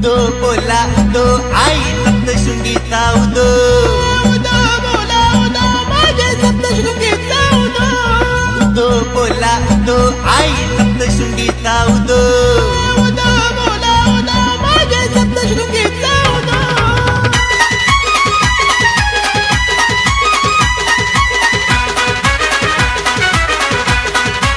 उदो बोला उदो आई सप्तशृंगीचा उदो उदो बोला उदो माझे सप्तशृंगीचा उदो उदो बोला उदो आई सप्तशृंगीचा उदो उदो बोला उदो माझे सप्तशृंगीचा उदो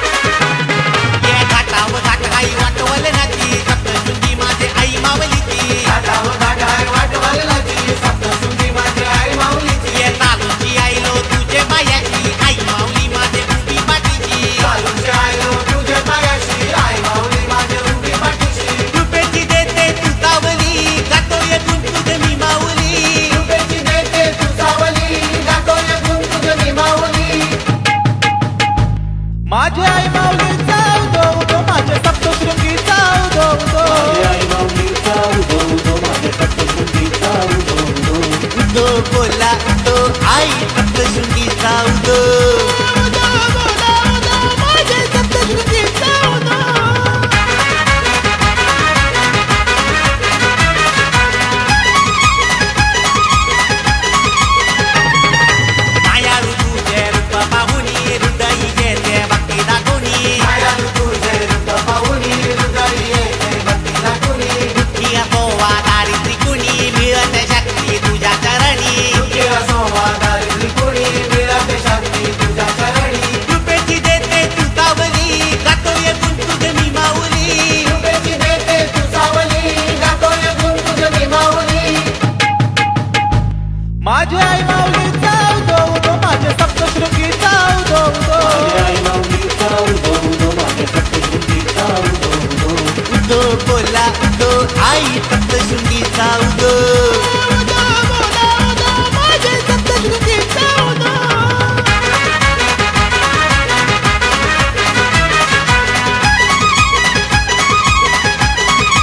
ये घाटाव घाट आई वाटवल नाची सप्तशृंगी माझे आई मावलीची घाटाव घाट आई वाटवल नाची सप्तशृंगी माझे आई माऊलीची ये तालुची आईलो तुझे पायाची आई माऊली माझे उभी पाठीची चालूचे आयलो तुझे पायाशी आई माऊली माझे उभी पाठीशी रुपेची देते तू सावली गातो येथून तुझे मी माऊली रुपेची देते तू सावली गातो येथून तुझे मी माऊली माझे आई माऊलीचा उदो उदो माझे सप्तशृंगीचा उदो उदो आई माऊलीचा उदो उदो माझे सप्तशृंगीचा उदो उदो उदो बोला उदो आई सप्तशृंगीचा उदो उदो बोला उदो माझे सप्तशृंगीचा उदो मायाळू तुझे रूप पाहुनी हृदयी घेते भक्ती दाखवणी मायाळू तुझे रूप पाहुनी हृदयी येते भक्ती दाखवणी दुःखी असो वा दारिद्री कुणी मिळते शक्ती तुझ्या चरणी दुःखी असो वा दारिद्र्य कुणी मिळते शांती तुझ्या चरणी रुपेची देते तू सावली गातो येथून तुझे मी माऊली रुपेची देते तू सावली गातो येथून तुझे मी माऊली माझे आई माऊलीचा उदो उदो माझे सप्तशृंगीचा उदो उदो आई माऊलीचा उदो उदो माझे सप्तशृंगीचा उदो उदो उदो बोला उदो आई सप्तशृंगीचा उदो उदो बोला उदो माझे सप्तशृंगीचा उदो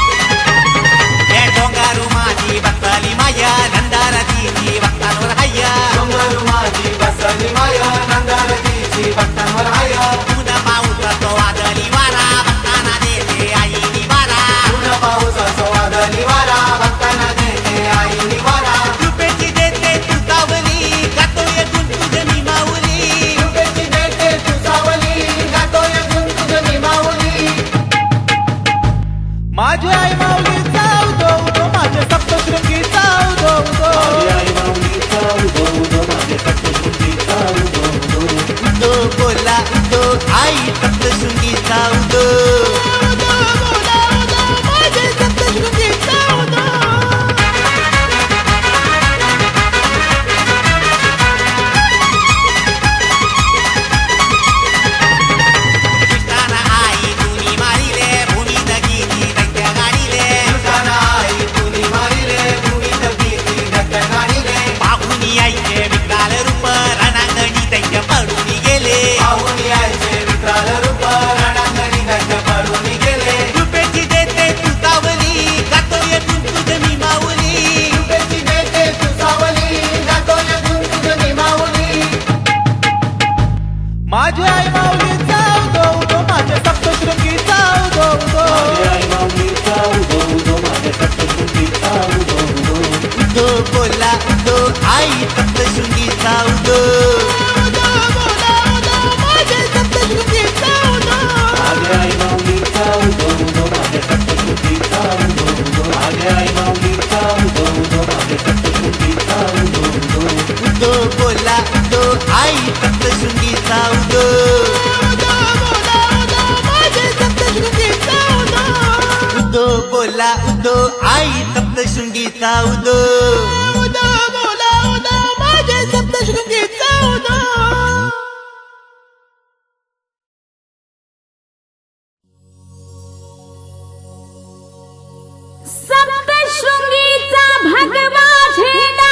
हे डोंगारू माझी बसली माया नंदारतीची भक्तांवर हाया डोंगरू माझी बसली माया नंदारतीची भक्तांवर आया ऊन पाऊस तो वादळी वारा भक्तांना देते आई निवारा ऊन पाऊस असो वादळी वारा भक्तांना देते आई निवारा रुपेची देते तू सावली गातो येथून तुझे मी माऊली रुपेची देते तू सावली गातो येथून तुझे मी माऊली माझे आई माऊलीचा उदो उदो माझे सप्तशृंगीचा उदो उदो आई माऊलीचा उदो उदो माझे सप्तशृंगीचा उदो उदो उदो बोला उदो आई सप्तशृंगीचा उदो उदो बोला उदो माझे सप्तशृंगीचा उदो कृष्णाना आई तुनी मारिले भूमी दगीची दैत्य गाडीले कृष्णाना आई तुनी मारिले भूमीत गीती दत्त गाणीले पाहुनी आईचे विकराल रूप रणांगणी दैत्य पडून गेले पाहुणी आईचे विक्राल रूप रणांगणी दत्त पडून गेले रुपेची देते तू सावली गातो येथून तुझे मी माऊली रुपेची देते तू सावली गातो येथून तुझे मी माऊली माझे आई माऊलीचा उदो उदो माझे सप्तशृंगीचा उदो उदो आई माऊलीचा उदो उदो माझे सप्तशृंगीचा उदो उदो उदो बोला उदो आई सप्तशृंगीचा उदो उदो बोला उदो माझे सप्तशृंगीचा उदो माझे आई माऊलीचा उदो उदो माझे सप्तशृंगीचा उदो उदो माझे आई माऊलीचा उदो उदो माझे सप्तशृंगीचा उदो उदो उदो बोला उदो आई सप्तशृंगीचा उदो उदो बोला उदो माझे सप्तशृंगीचा उदो उदो बोला उदो आई सप्तशृंगीचा उदो उदो बोला उदो माझे सप्तशृंगीचा उदो सप्तशृंगीचा भगवा झेंडा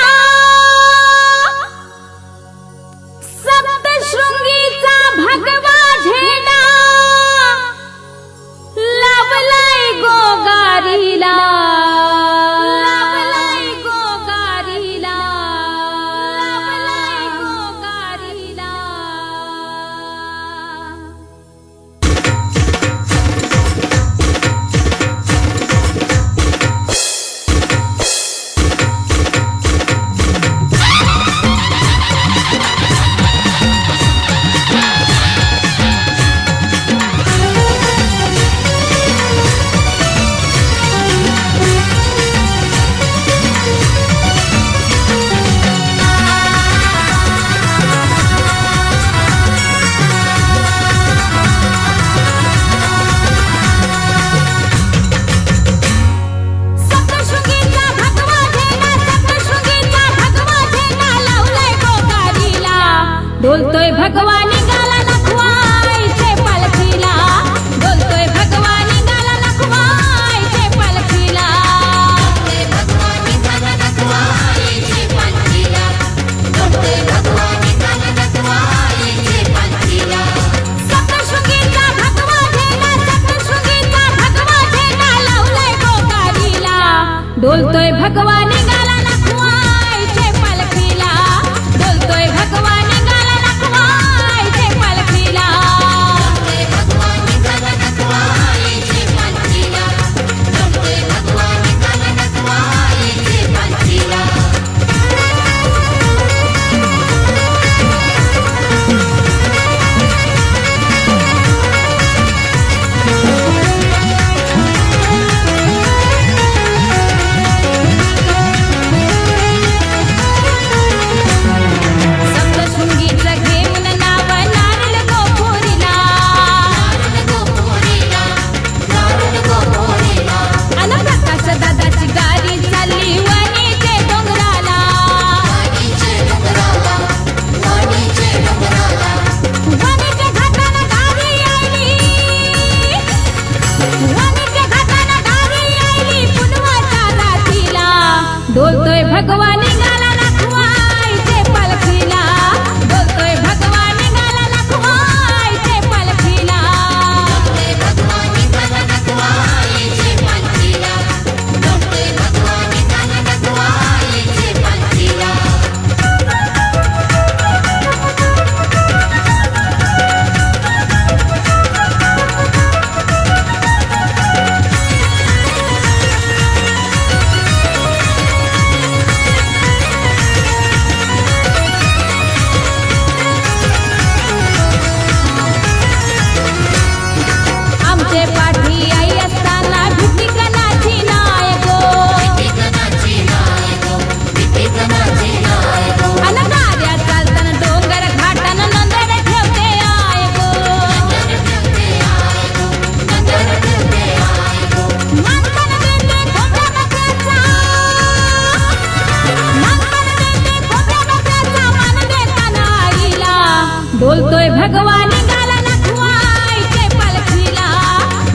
सप्तशृंगीचा भगवा झेंडा लावलाय गोगारीला लावलाय गोगारीला लावलाय गोगारीला डोलतोय भगवा निघाला लखवाईचे पालखीला, डोलतोय भगवा निघाला लखवाईचे पालखीला. सप्तशृंगीचं घेऊन नाव नारळ गोपुरीला, अन प्रकाश दादाची गाडी चालली वणीचे डोंगराला. वणीच्या घाटानं गाडी आली, वणीच्या घाटानं गाडी आली पुनवाच्या रातीला. डोलतोय भगवा निघाला लखवाईचे पालखीला, डोलतोय भगवा निघाला लखवाईचे पालखीला. आमचे पाठी आई असताना भीती कणाची नाय गो, अन गाड्या चालताना डोंगर घाटानं नंदर ठेवते आय गो. मानपण देते खोबऱ्या बकऱ्याचा, मानपण देते खोबऱ्या बकऱ्याचा मान देताना आईला. डोलतोय भगवा निघाला लखवाईचे पालखीला,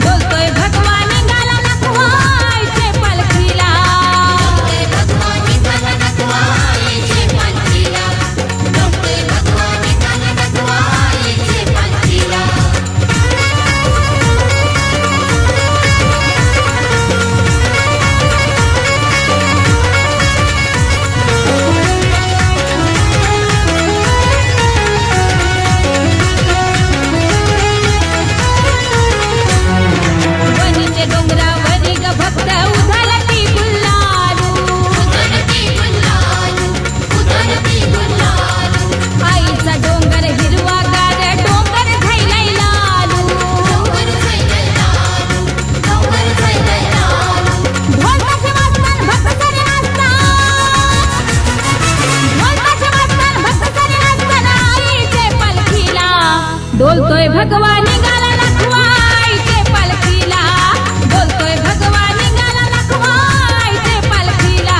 डोलतोय भगवा निघाला लखवाईचे पालखीला. वणीचे डोंगरावरी ग भक्त उधळती गुल्लालू, आईचा डोंगर हिरवा गार डोंगर झैलै लालू. ढोलताशे वाजतान भक्त सारे नाचतात, ढोलताशे वाजतान भक्त सारे नाचतात आईचे पालखीला. डोलतोय भगवा निघाला लखवाईचे पालखीला, डोलतोय भगवा निघाला लखवाईचे पालखीला.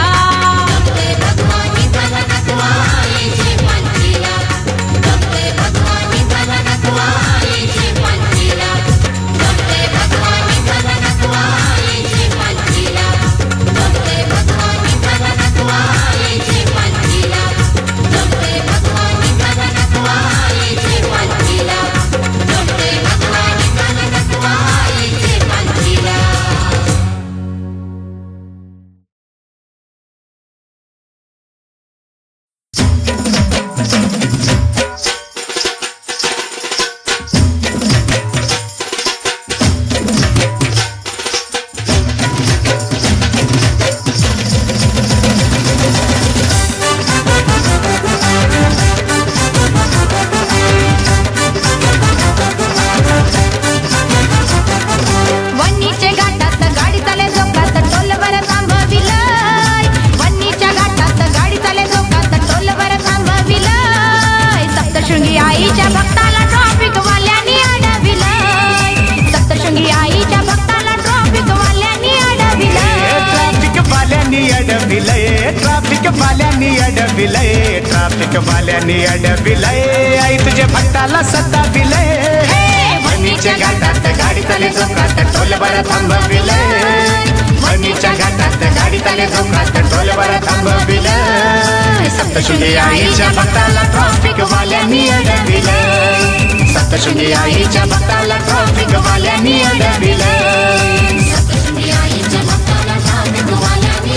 वणीच्या घाटात गाडी चाले जोकात टोलवर थांबविलंय, वणीच्या घाटात गाडी चाले जोकात टोलवर थांबविलंय. सप्तशृंगी आईच्या भक्ताला ट्रॉफिक वाल्यांनी अडविलंय, सप्तशृंगी आईच्या भक्ताला ट्रॉफिक वाल्यांनी अडविलंय. ट्रॅफिक वाल्यांनी अडविलंय, ट्रॅफिक वाल्यांनी अडविलंय, ट्रॅफिक वाल्यांनी अडविलंय. आई तुझ्या भक्ताला सताविलंय. वणीच्या घाटात गाडी चाले जोकात टोलवर थांबविलंय, वणीच्या घाटात गाडी चाले जोकात टोलवर थांबविलंय. सप्तशृंगी आईच्या भक्ताला ट्रॉफिक वाल्यांनी अडविलंय, सप्तशृंगी आईच्या भक्ताला ट्रॉफिक वाल्यांनी अडविलंय. सप्तशृंगी आईच्या भक्ताला ट्रॉफिक वाल्यांनी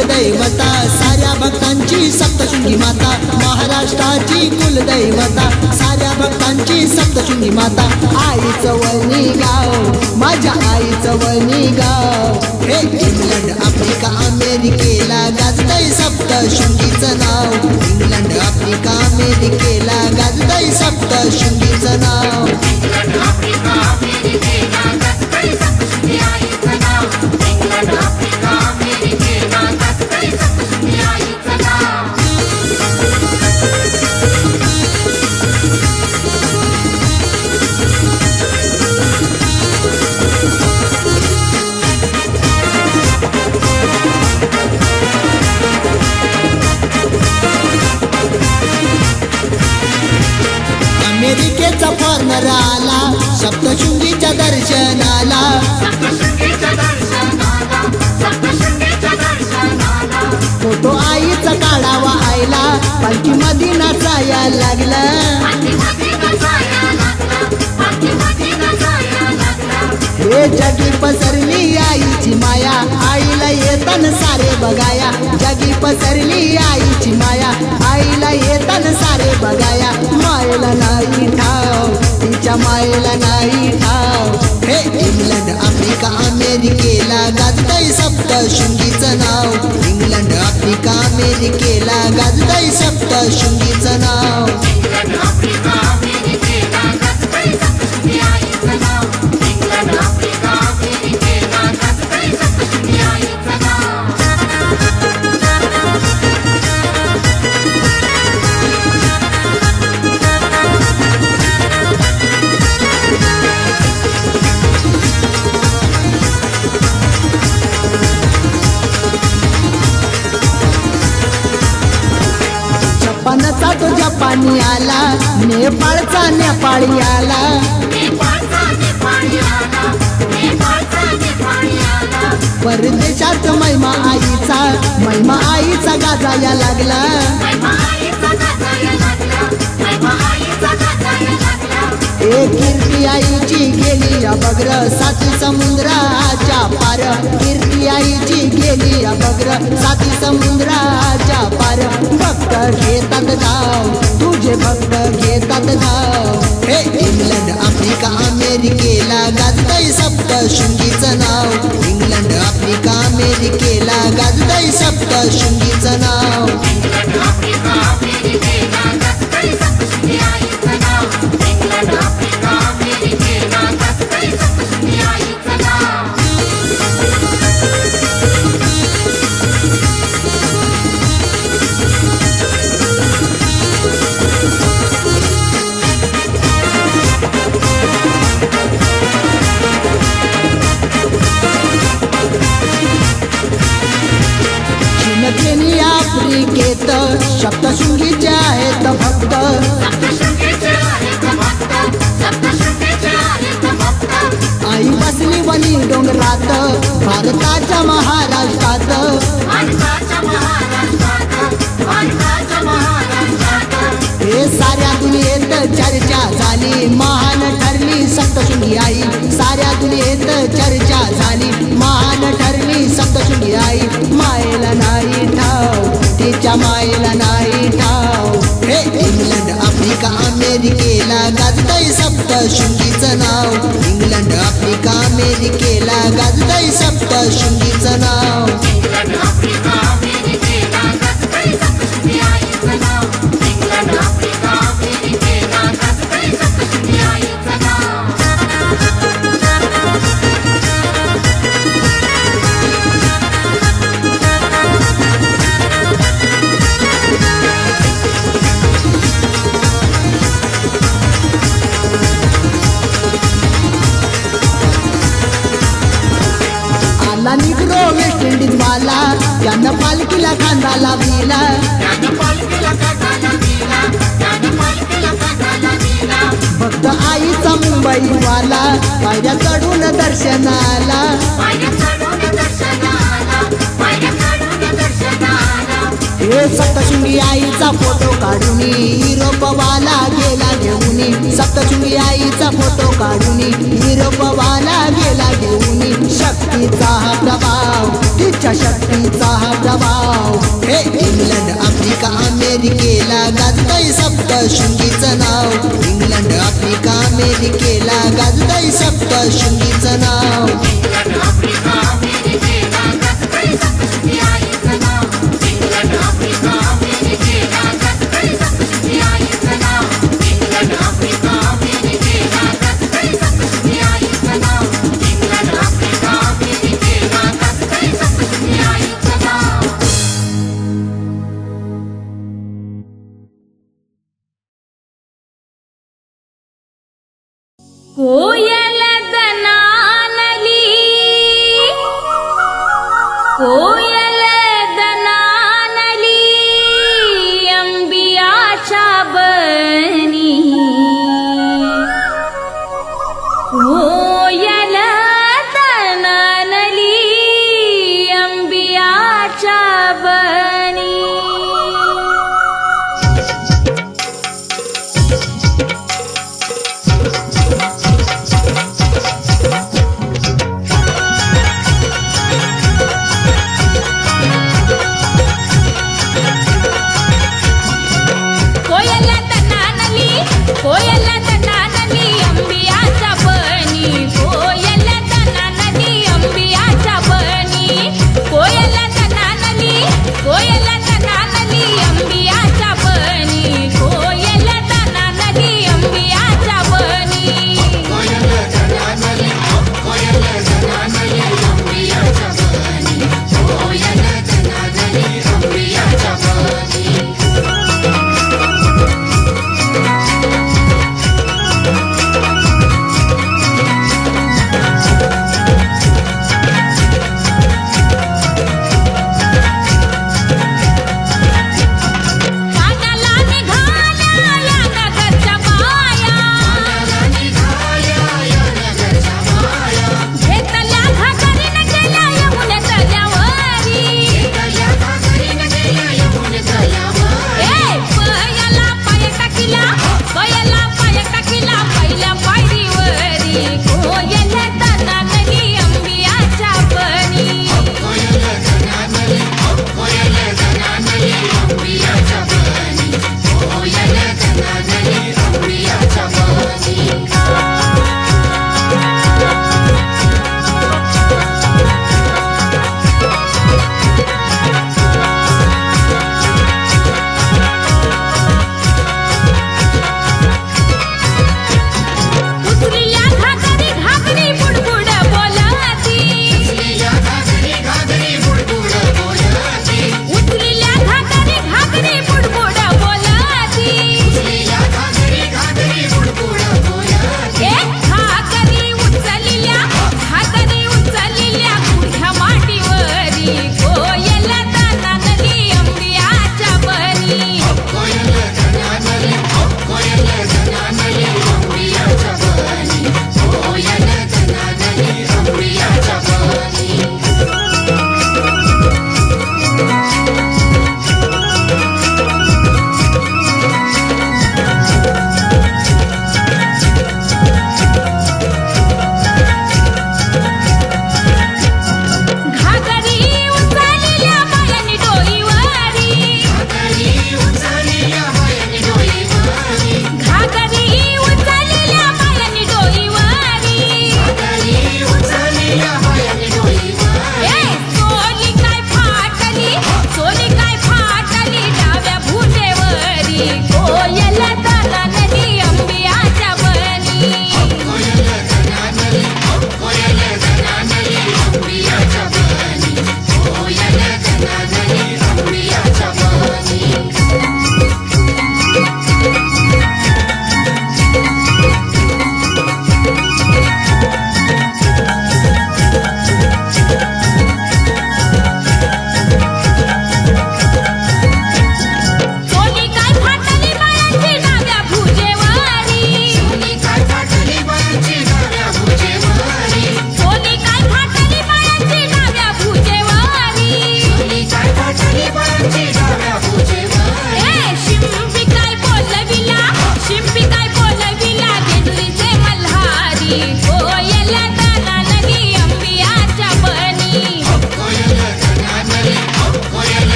कुलदैवता साऱ्या भक्तांची सप्तशृंगी माता महाराष्ट्राची कुलदैवता साऱ्या भक्तांची सप्तशृंगी माता आईचं वणी गाव माझ्या आईचं वणी गाव हे इंग्लंड आफ्रिका अमेरिकेला गाजतय सप्तशृंगीचं नाव इंग्लंड आफ्रिका अमेरिकेला गाजतय सप्तशृंगीचं नाव इंग्लंड आफ्रिका अमेरिकेला गाजतय सप्तशृंगी आईचं नाव इंग्लंड आफ्रिका अमेरिकेला गाजतय सप्तशृंगी आईचं नाव अमेरिकेचा फॉर्नर आला सप्तशृंगीच्या दर्शनाला सप्तशृंगीच्या दर्शनाला सप्तशृंगीच्या दर्शनाला फोटो आईचा काढावा आईला पालखी मध्ये नाचाया लागला पालखीमध्ये नाचायला लागला पालखीमध्ये नाचायला लागला हे जगी पसरली आईची माया आईला येताना सारे बघाया जगी पसरली आईची माया आईला येताना सारे बघाया मायला नाही ठाव तिच्या मायला नाही ठाव हे इंग्लंड आफ्रिका अमेरिकेला गाजतय सप्तशृंगीचं नाव इंग्लंड आफ्रिका अमेरिकेला गाजतय सप्तशृंगीचं नाव इंग्लंड आफ्रिका अमेरिकेला गाजतय सप्तशृंगी आईचं नाव इंग्लंड आफ्रिका अमेरिकेला गाजतय सप्तशृंगी आईचं नाव जपानचा तो जपानी आला नेपाळचा नेपाळी आला नेपाळचा नेपाळी आला नेपाळचा नेपाळी आला परदेशात महिमा आईचा गाजाया लागला महिमा आईचा गाजाया लागला महिमा आईचा गाजाया लागला कीर्ती आईची गेली बग्र साती समुद्राच्या पार कीर्ती आईची गेली बग्र साती समुद्राच्या पार भक्त घेतात धाव तुझे भक्त घेतात धाव हे इंग्लंड आफ्रिका अमेरिकेला गाजतय सप्तशृंगीचं नाव इंग्लंड आफ्रिका अमेरिकेला गाजतय सप्तशृंगीचं नाव इंग्लंड आफ्रिका अमेरिकेला गाजतय सप्तशृंगी आईचं नाव इंग्लंड आफ्रिका अमेरिकेला गाजतय सप्तशृंगी आईचं नाव चिनकेनी आफ्रिकेत सप्तशृंगीचे आहेत भक्त सप्तशृंगीचे आहेत भक्त सप्तशृंगीचे आहेत भक्त आई बसली वनी डोंगरात भारताच्या महाराष्ट्रात भारताच्या महाराष्ट्रात भारताच्या महाराष्ट्रात हे साऱ्या दुनियेत चर्चा झाली महान ठरली सप्तशृंगी आई साऱ्या दुनियेत चर्चा झाली महान ठरली सप्तशृंगी आई मायला नाही ठाव तिच्या मायला नाही ठाव हे इंग्लंड आफ्रिका अमेरिकेला गाजतय सप्तशृंगीचं नाव इंग्लंड आफ्रिका अमेरिकेला गाजतय सप्तशृंगीचं नाव इंग्लंड आफ्रिका अमेरिकेला गाजतय सप्तशृंगी आईचं नाव इंग्लंड आफ्रिका अमेरिकेला गाजतय सप्तशृंगी आईचं नाव आला निग्रो वेस्ट इंडिज वाला त्यानं पालखीला खांदा लावला त्यानं पालखीला काठाला दिला त्यानं पालखीला काठाला दिला भक्त आईचा मुंबई वाला पायऱ्या चढून दर्शनाला पायऱ्या चढून दर्शनाला पायऱ्या चढून दर्शनाला हे सप्तशृंगी आईचा फोटो काढून युरोपवाला गेला घेऊन सप्तशृंगी आईचा फोटो काढून युरोपवाला गेला घेऊन शक्तीचा हा प्रभाव तिच्या शक्तीचा हा प्रभाव सप्तशृंगीचं नाव. इंग्लंड आफ्रिका अमेरिकेला गाजतंय सप्तशृंगीचं नाव. इंग्लंड आफ्रिका अमेरिकेला गाजतंय सप्तशृंगी आईचं नाव. इंग्लंड आफ्रिका अमेरिकेला गाजतंय सप्तशृंगी आईचं नाव. इंग्लंड आफ्रिका अमेरिकेला गाजतंय सप्तशृंगी आईचं नाव. इंग्लंड आफ्रिका अमेरिकेला गाजतंय सप्तशृंगी आईचं नाव. कोयल दनान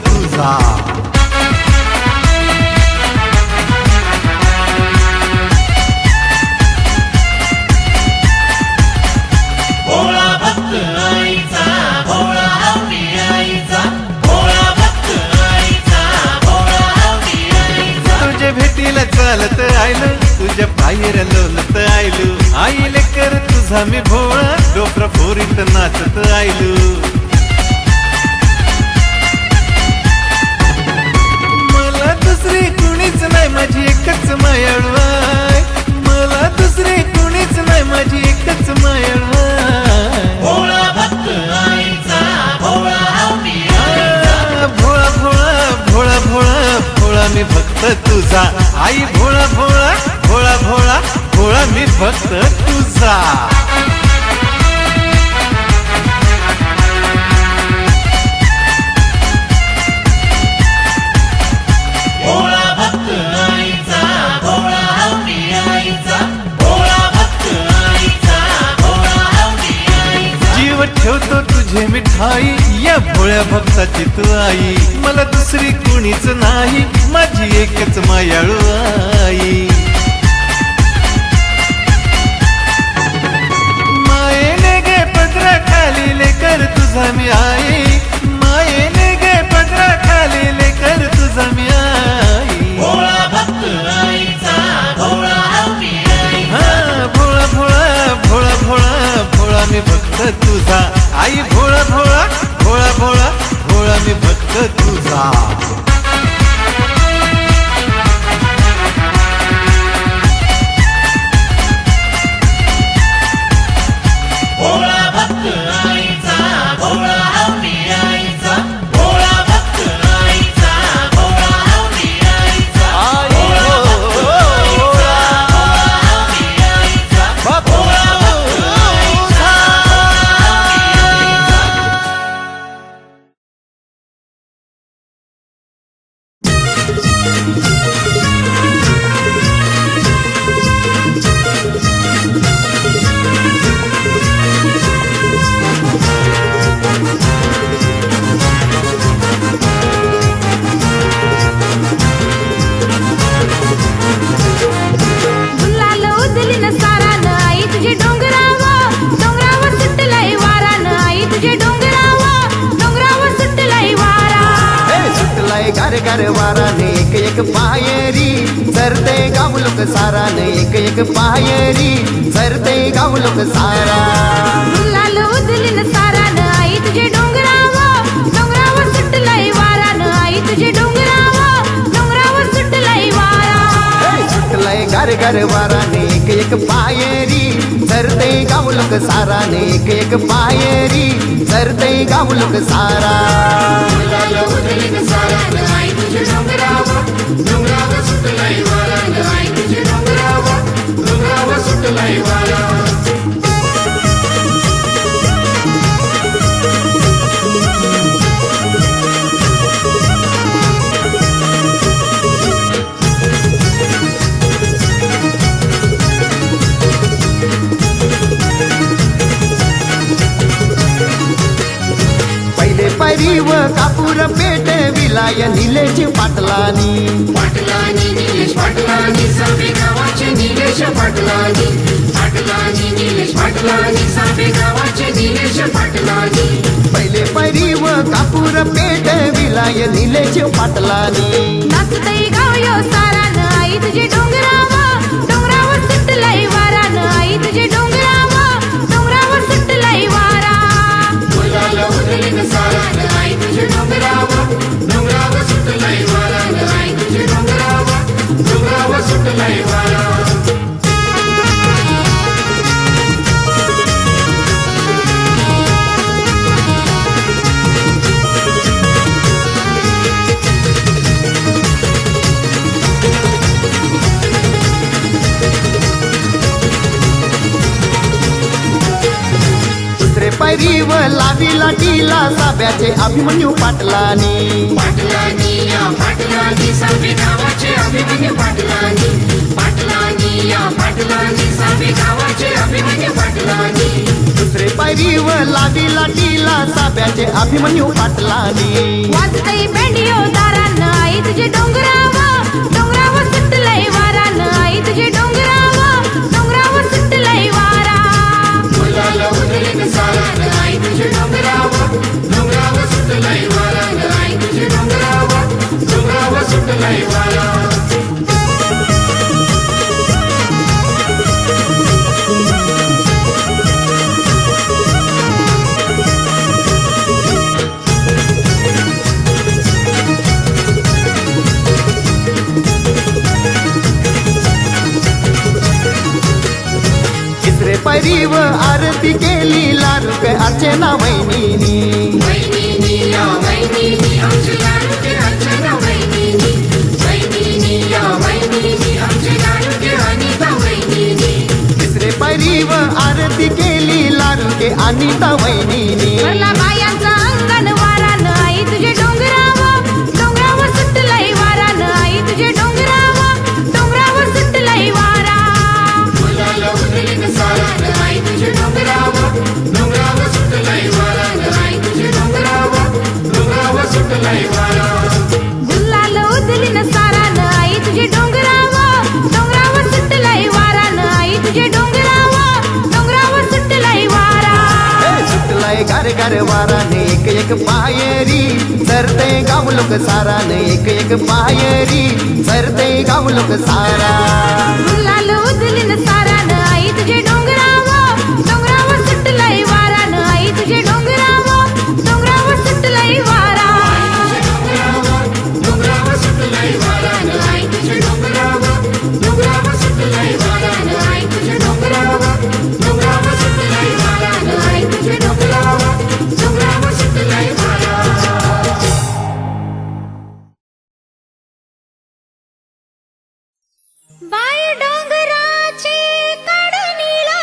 तुझा. भोळा भक्त आईचा भोळा हवी आईचा भोळा भक्त आईचा भोळा हवी आईचा. तुझ्या भेटीला चालत आयलो तुझ्या पायऱ्या लोलत आयलो आईले कर तुझा मी भोळा डोप्र फोरीत नाचत आयलो. मला दुसरी कुणीच नाही माझी एकच मायाळू आहे. मला दुसरी कुणीच नाही माझी एकच मायाळू आहे. भोळा भक्त आईचा भोळा हवी आईचा. भोळा भोळा भोळा भोळा भोळा मी भक्त तुझा आई भोळा भोळा भोळा भोळा भोळा मी भक्त तुझा. भोळा भक्त आईचा भोळा हवी आईचा भोळा भक्त आईचा भोळा हवी आईचा. जीव ठेवतो तुझे मिठाई या भोळ्या भक्ताची तू आई. मला दुसरी कुणीच नाही माझी एकच मायाळू आई. मायेने गे पदरा खाली लेकर तुझा मी आई. मायेने गे पदरा खाली लेकर तुझा मी आई. भोळा भक्त आईचा भोळा हवी आईचा. हा भोळा भोळा भोळा भोळा भोळा मी भक्त तुझा आई भोळा भोळा भोळा भोळा भोळा मी भक्त तुझा. भोळा भक्त आईचा भोळा हवी आईचा भोळा भक्त आईचा भोळा हवी आईचा. भोळा भक्त आईचा भोळा हवी आईचा भोळा भक्त आईचा गुलाल उधळीन सारान आई तुझे डोंगरावर डोंगरावर सुटलंय वारान आई तुझे डोंगरावर सुटलंय वारा. सुटलाय गार गार वाराने एक एक पायरी सरते गाव लोक साराने एक एक पायरी सरते गाव लोक सारा. गुलाल उधळीन सारान आई तुझे डोंगरावर सुटलंय वारान आई तुझे डोंगरावर सुटलंय वारा. सुटलाय गार गार वाराने एक एक पायरी सरते गाव लोक साराने एक एक पायरी सरते गाव लोक सारा. गुलाल उधळीन सारान आई तुझे डोंगरावर डोंगरावर सुटलंय वारान आई तुझे डोंगरावर सुटलंय वारा. पहिले परिव कापूर पेट विलाय निलेश पाटलानी. पाटलानी निलेश पाटलानी साबे गावाचे निलेश पाटलानी. पाटलानी निलेश पाटलानी साबे गावाचे निलेश पाटलानी. पहिले परिव कापूर पेट विलाय निलेश पाटलानी. नाचतय गाव यो सारान आई तुझे डोंगरावर सुटलंय वारान आई तुझे डोंगरावर सुटलंय वारा. गुलाल उधळीन सारान आई तुझे डोंगरावर सुटलंय वारान आई तुझे डोंगरावर सुटलंय वारा. पैरीव लावी लाटीला साब्याचे अभिमन्यू पाटलानी. पाटलानी या पाटलानी साबे गावाचे अभिमन्यू पाटलानी. पाटलानी या पाटलांनी साबे गावाचे अभिमन्यू पाटलांनी दुसरे पायरीव लावी लाटीला साब्याचे अभिमन्यू पाटलांनी वाजतई बेंडियो दारान आई तुझे डोंगरावर सुटलंय वारान आई तुझे डोंगरावर सुटलंय वारा मुलाला उधळीन सारान आई तुझे डोंगरावर सुटलंय वारान आई तुझे डोंगरावर सुटलंय वारा तिसरे पायरीव आरती केली लारुक अर्चना वहिनीनी वैनीनी या वैनीनी आमचे लाडके अर्चना वैनीनी वैनीनी या वैनीनी आमचे लाडके अनिता वैनीनी तिसरे पायरीव आरती केली लारुके अनिता वहिनीनी भरला बायांचं अंगण वारान आई तुझे डोंगरावर सुटलंय वारान आई तुझे डोंगरावर सुटलंय वारा मुलाला उधळीन सारान आई तुझे डोंगरावर सुटलंय वारान आई तुझे डोंगरावर सुटलंय वारा गुलाल उधलीन सारान आई तुझे डोंगरावर सुटलंय वारान आई तुझे डोंगरावर सुटलंय वारा सुटलाय गार गार वाराने एक पायरी सरते गाव लोक साराने एक पायरी सरते गाव लोक सारा गुलाल उधलीन सारान आई तुझे डोंगरावर सुटलंय वारान आई तुझे डोंगरावर सुटलंय वारा डोंगरावर सुटलंय वारान आई तुझे डोंगरावर सुटलंय वारान आई तुझे डोंगरावर सुटलंय वारान आई तुझे डोंगरावर सुटलंय वारा बाय डोंगराची काढ निळा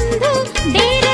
सिंधू डेर